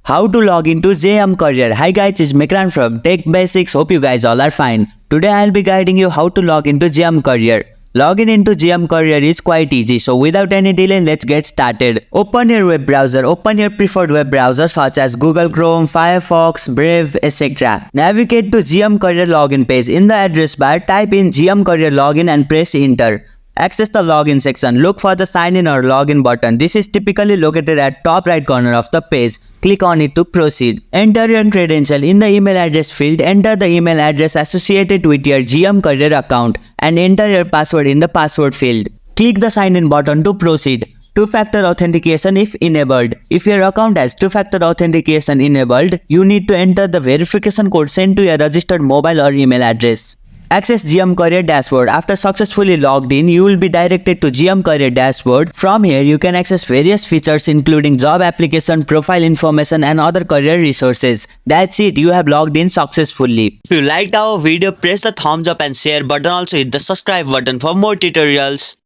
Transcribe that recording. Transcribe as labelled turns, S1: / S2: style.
S1: How to log into JM Career. Hi guys, it's Mikran from Tech Basics. Hope you guys all are fine. Today I'll be guiding you how to log into JM Career. Login into JM Career is quite easy, so without any delay, let's get started. Open your web browser. Open your preferred web browser such as Google Chrome, Firefox, Brave, etc. Navigate to JM Career login page. In the address bar, type in JM Career login and press enter. Access the login section. Look for the sign in or login button. This is typically located at top right corner of the page. Click on it to proceed. Enter your credential. In the email address field, enter the email address associated with your JM Career account and enter your password in the password field. Click the sign in button to proceed. Two-factor authentication if enabled. If your account has two-factor authentication enabled, you need to enter the verification code sent to your registered mobile or email address. Access JM Career dashboard. After successfully logged in, you will be directed to JM Career dashboard. From here, you can access various features including job application, profile information and other career resources. That's it, you have logged in successfully. If you liked our video, press the thumbs up and share button. Also hit the subscribe button for more tutorials.